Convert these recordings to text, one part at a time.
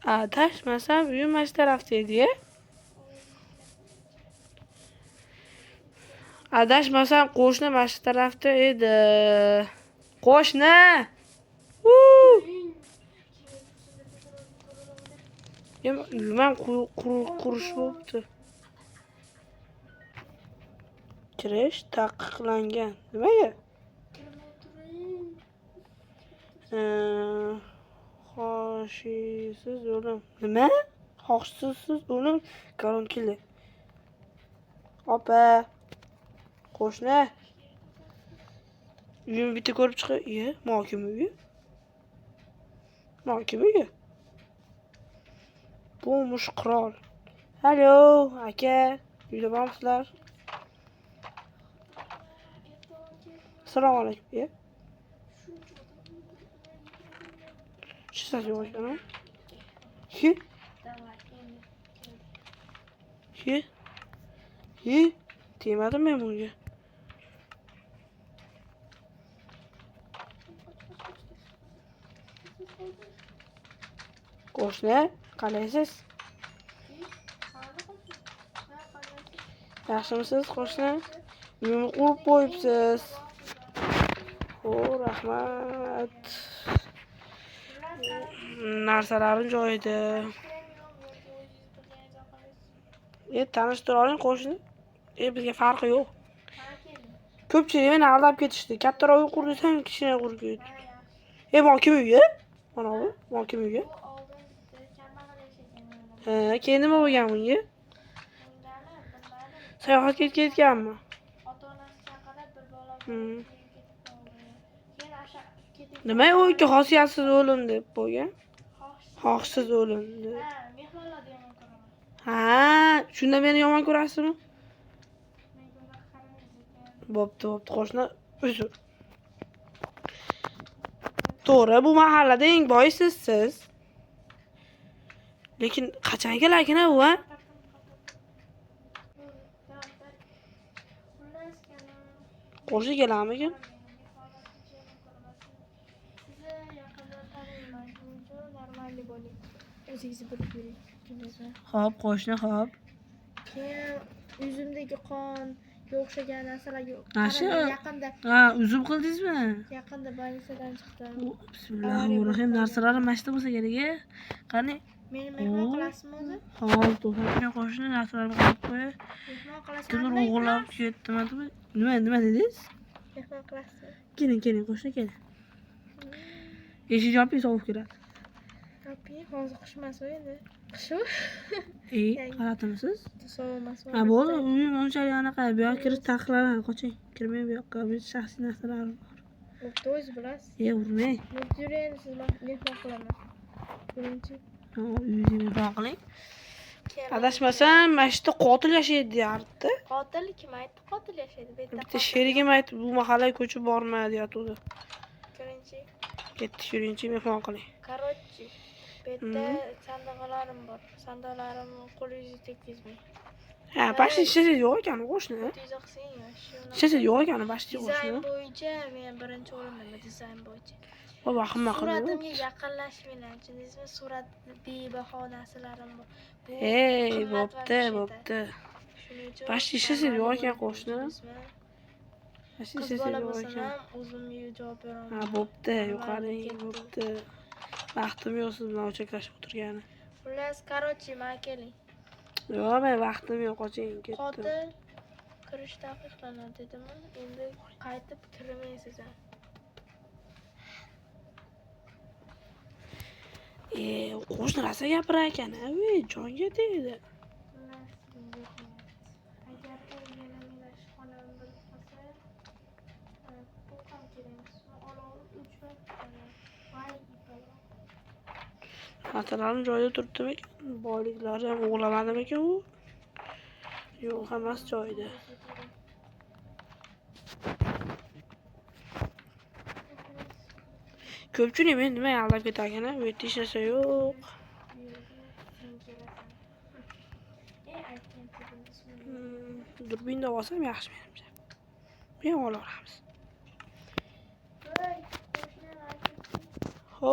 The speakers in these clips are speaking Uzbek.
Adashmasam uyim mana shu tarafda edi-ya. Adashmasam qo'shni mana shu tarafda edi. Qo'shni! Uyim qurish bo'pti. Kirish taqiqlangan. Nimaga? Xohishsiz o'lim. Nima? Xohishsiz o'lim koronkili. Opa. Qo'shni. Uyimni bitta ko'rib chiqay. Kim uyi? Kim uyi? Bo'mush qirol. Alo, aka. Uyda bormisizlar? Assalomu alaykum. Shu so'z yo'qmi? Tegmadim men bunga. Qo'shni, qalaysiz? Yaxshimisiz, qo'shni? Uyimni qurib qo'yibsiz. Rahmat. Narsalarim joyida. Tanishtira oling qo'shni. Bizga farqi yo'q. Ko'pchilik meni aldab ketishdi. Kattaroq uy qur desam, kichkina qurib ketdi. Mana kim uyi? Mana bu. Mana kim uyi? Keyin nima bo'lgan bunga? Sayohatga ketganmi? Nima u ikki xosiyatsiz o'lim deb qo'ygan? Xohishsiz o'lim deb. Shunda meni yomon ko'rasizmi? Bo'pti, qo'shni. Uzr. To'g'ri, bu mahallada eng boysiz siz. Lekin qachon kelarkin bu, ha? Qo'shni kelarmikin? O'zingizni bilib yuring. Xo'p, qo'shni, xo'p. Keyin yuzimdagi qon o'xshagan narsalar yo'q. Yaqinda. Uzum qildingizmi? Yaqinda больницаdan chiqdim. Bismillahirrohmanirrohim. Narsalarim mashta bo'lsa kerak-a. Qani? Meni mehmon qilasizmi o'zi? Xo'p, to'xtatmay qo'shni narsalarimni qo'yib qo'y. Mehmon qilasizmi? Kimdir o'g'irlab ketdimi? Nima dedingiz? Mehmon qilasizmi? Keling, qo'shni keling. Eshik yoping, sovib kiradi. Yoping, hozir qish emas endi. Qish-u? Qaratamisiz? Sovumasmi? Bo'ldi, uyim unchalik anaqa, bu yoqqa kirish taqiqlanadi. Qoching. Kirmang bu yoqqa. Bu shaxsiy narsalarim bor. Bo'pti, o'zingiz bilasiz. Urmang. Yuring, siz mehmon qilaman. Birinchi. Uyingizni mehmon qiling. Adashmasam, mana shu yerda qotil yashaydi deyapti. Qotil kim aytdi? Qotil yashaydi. Bitta sherigim aytib, bu mahallaga ko'chib borma deyapti. Birinchi. Ketdik, yurinchi, mehmon qiling. Korotchi. Bu yerda sandiqlarim bor. Sandiqlarimni qo'lingizga tekkizmang. Почти ishlashingiz yo'q ekan, qo'shni. Ishlashingiz yo'q ekan, почти qo'shni. Dizayn bo'yicha men birinchi o'rindaman, dizayn bo'yicha. Hamma qiladi. Suratimga yaqinlashmanglar, tushundingizmi? Surat bebaho narsalarim bor. Bo'pti. Почти ishlashingiz yo'q ekan, qo'shni. Qiz bola bo'lsam ham o'zimga javob beraman. Bo'pti, yuqoring, bo'pti. Vaqtim yo'q siz bilan o'chaklashib o'tirgani. Xullas, korotchi, mana keling. Yo'q, men vaqtim yo'q, qoching, ketdim. Qotil kirish taqiqlanadi dedimi? Endi qaytib kirmaysiz ham. Qo'shni rosa gapirar ekan, jonga tegdi. Agar o'rganilgan xonani bilib qolsa, bu ham kerak. Olov 3 vaqt Xotiralarım joyida turibdimi ekan? Boyliklari ham o'g'lamadimi ekan u? Yo'q, hammasi joyida. Ko'pchilik meni nima aldab ketar ekan, bu yerda hech narsa yo'q. Durbinda olsam yaxshi menimcha. Men olaveramiz. Ho.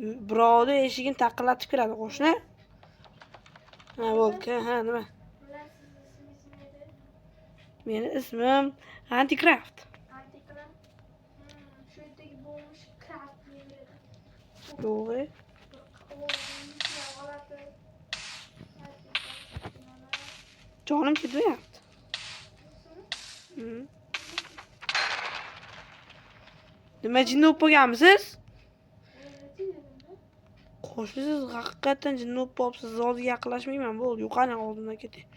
Birovni eshigini taqillatib kiradi qo'shni. Ha, bo'ldi. Ha, nima? Bular sizni ismingiz nima edi? Meni ismim Antikraft. Antikram. Shu yerdagi bo'lmish kraft deyiladi. Yo'q. Jonim ketyapti. Nima jinni bo'lib qolganmisiz? Qo'shni siz haqiqatdan jinni bo'lib qolibsiz. Siz oldiga yaqinlashmayman. Bo'ldi, yo'qani oldimdan keting.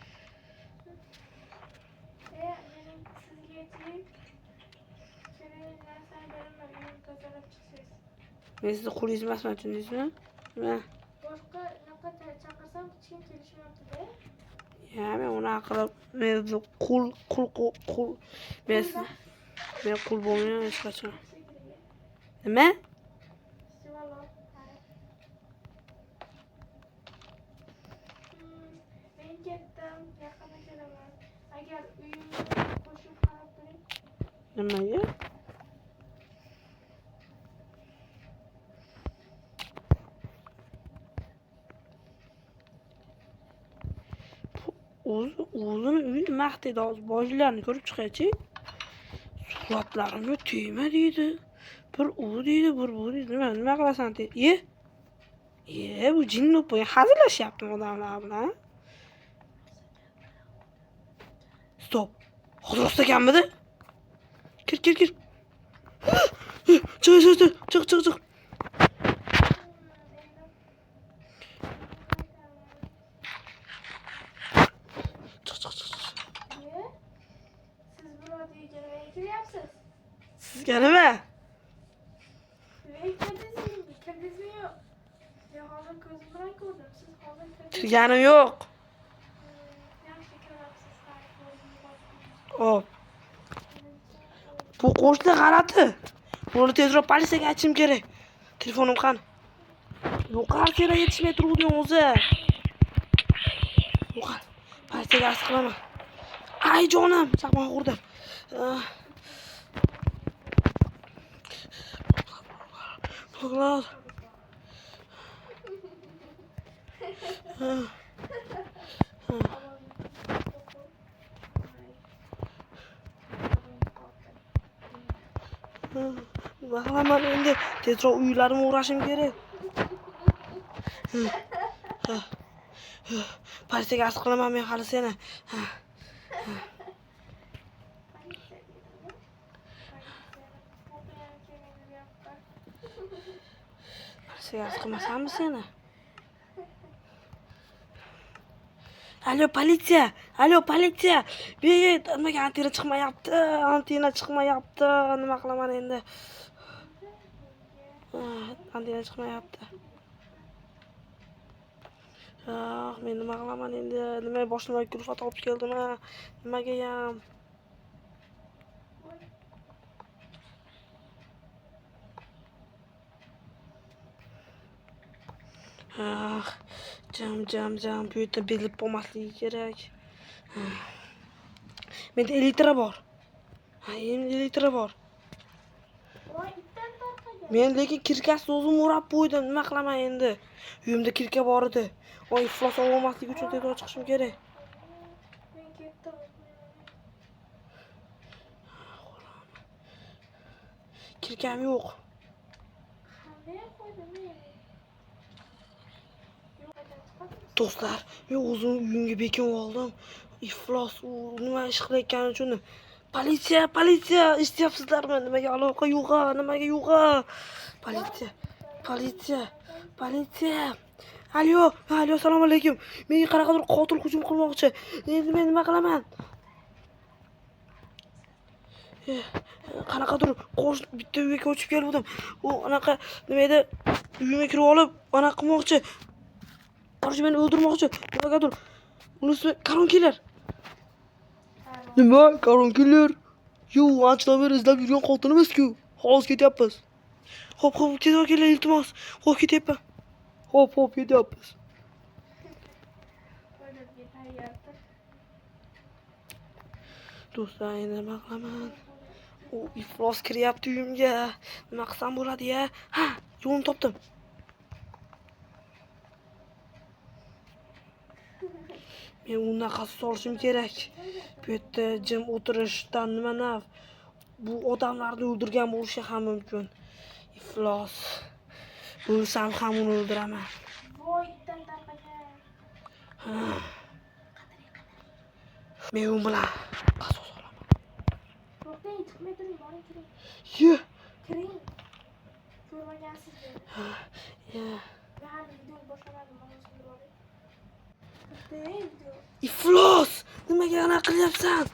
Men sizni qo'lingiz emasman, tushundingizmi? Nima? Boshqa naqa chaqirsam hech kim kelishmayapti-da. Ya, men unaqa qilib, men qul. Men qul bo'lmayman hech qachon. Nima? Men ketdim, yaqinda kelaman. Agar uyimga qo'shib qarab turing. Nimaga? O'zini uyini maqtaydi, hozir bojlarni ko'rib chiqaychi. Suratlarimga tegma deydi. Bir u deydi, bir bu deydi. Nima qilasan deydi. Bu jinni bo'lib hazillashyaptimi odamlar bilan? Stop. Hozir rostaganmidi? Kir. Chiq. Siz birovga kelmay kiryapsiz. Sizga nima? Kirdingizmi yo'q? Men hozir ko'zim bilan ko'rdim. Siz hozir kirdingiz. Kirganim yo'q. Yaxshi ko'rasiz. Hop. Bu qo'shni g'alati. Buni tezroq politsiyaga aytishim kerak. Telefonim qani? Yo'qar kerak yetishmay turuvdim o'zi. Yo'qar. Politsiyaga arz qilaman. Ay jonim, chaqmoq urdim. Xo'p. Nima qilaman endi? Tezroq uylarimga o'rashim kerak. Politsiyaga arz qilaman men hali seni. Politsiyaga arz qilmasammi seni? Alo politsiya. Nimaga antina chiqmayapti. Nima qilaman endi? Antina chiqmayapti. Men nima qilaman endi? Nima boshimga kulfat olib keldimi? Nimagayam? Jam. Bu yerda belib bo'lmasligi kerak. Menda elektr bor. Men lekin kirkasini o'zim o'rab qo'ydim. Nima qilaman endi? Uyimda kirka bor edi. Iflos olmasligi uchun tezroq chiqishim kerak. Men ketdim. Kirkam yo'q. Do'stlar, men o'zim uyimga bekinib oldim. Iflos u nima ish qilayotgani uchun. Politsiya, eshityapsizlarmi? Nimaga aloqa yo'q? Nimaga yo'q? Politsiya. Alo, assalomu alaykum. Menga qaraqadir qotil hujum qilmoqchi. Endi men nima qilaman? Qanaqadir qo'shni bitta uyga ko'chib keldim. U anaqa nima edi? Uyimga kirib olib, anaqa qilmoqchi. Qarshi meni o'ldirmoqchi. Nimagadir. Unisi karonkilar. Nima? Karonkilar? Yo'q, anchadan beri izlab yurgan qotilimiz-ku. Hozir ketyapmiz. Xo'p, tezroq keling, iltimos. Xo'p, ketyapman. Xo'p, ketyapmiz. Do'stlar, endi nima qilaman? U iflos kiryapti uyimga. Nima qilsam bo'ladi-ya? Yo'lni topdim. Men unaqa solishim kerak. Bu yerda jim o'tirishdan nima naf? Bu odamlarni o'ldirgan bo'lishi ham mumkin. Iflos. O'lsam ham uni o'ldiraman. Voy itdan tarqagan. Men u bilan qasos olaman. To'xtang, chiqmay turing, boring kiring. Ye. Kiring. Ko'rmagansiz dedi. Ya. Men hali videoni boshlamadim, mana shunday bo'ldi. To'xtang, video. Iflos. Nimaga anaqa qilyapsan?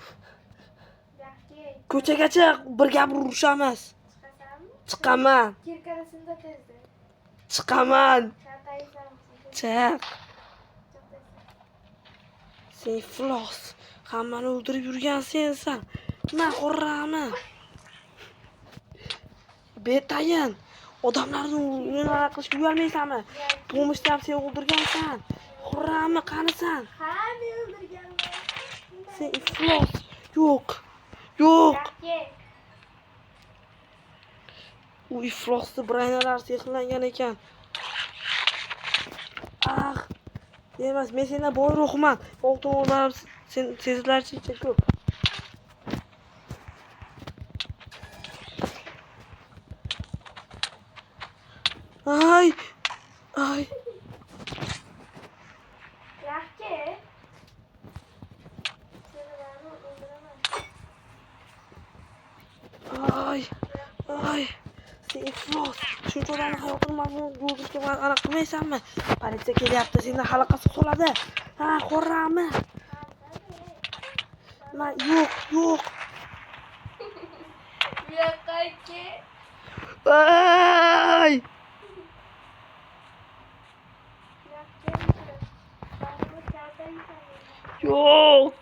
Yaxshi. Ko'chagacha birga urishamiz. Chiqasanmi? Chiqaman. Kirkarasinda tezda. Chiqaman. Chataysan. Chiq. Sen iflos. Hammani o'ldirib yurgan sensan. Men xurrami? Betayin. Odamlarni nima qilishga uyalmaysanmi? Pomishda ham sen o'ldirgansan. Xurrami qanisan? Ha, men o'ldirganman. Sen iflos. Yo'q. Yo'q. Yaxshi. U iflosni braynalar sehrlangan ekan. Ah. Emas, men sendan boyroqman. Oltin o'rnab sen sezilarchicha ko'p. Ay. Ay. Yaxshi. Seni bari o'ldiraman. Ay. Ay. Sen iflos. Shuncha odamni hayotini mazmun yo'lishga aniq qilmaysanmi? Politsiya kelyapti, seni halaqasi soladi. Ha, xorrami? Men yo'q, yo'q. Bu yoqqa ke. Ay! Yo'q.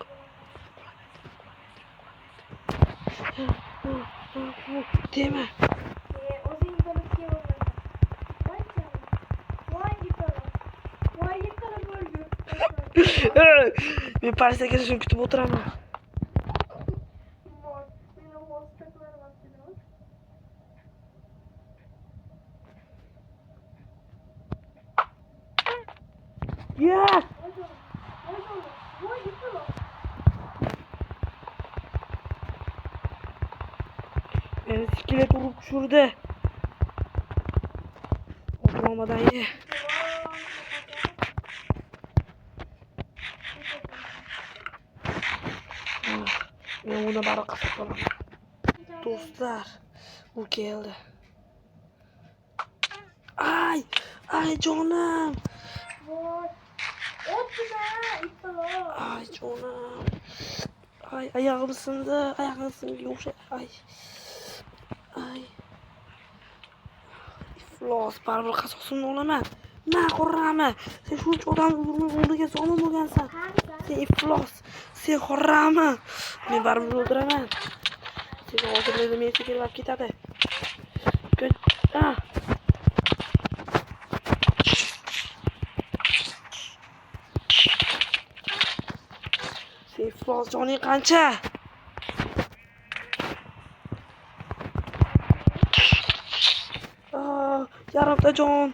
Dema. O'zing bilib kelolmaysan. Voy canım. Voy yitala. Voy yitala bo'lgur. Men politsiya kelishini kutib o'tiraman. Voy, meni hostaklarim vaqtida. Ya! Voy yitala. Meni sikilib urib tushirdi. Otlamadan ye. Men uni bari qasab qolaman. Do'stlar, u keldi. Ay, ay jonim. Voy. Otda, yitala. Ay jonim. Ay oyog'im sindi, oyog'im sindiga o'xshaydi. Ay. Ay. Iflos, baribir qasosimni olaman. Men xurrami? Sen shuncha odamni o'ldirga zolim bo'lgansan. Sen iflos. Sen xurrami? Men baribir o'ldiraman. Sen o'ldirmaydi, men kelib ketadi. Sen iflos, joning qancha? Yarimta jon.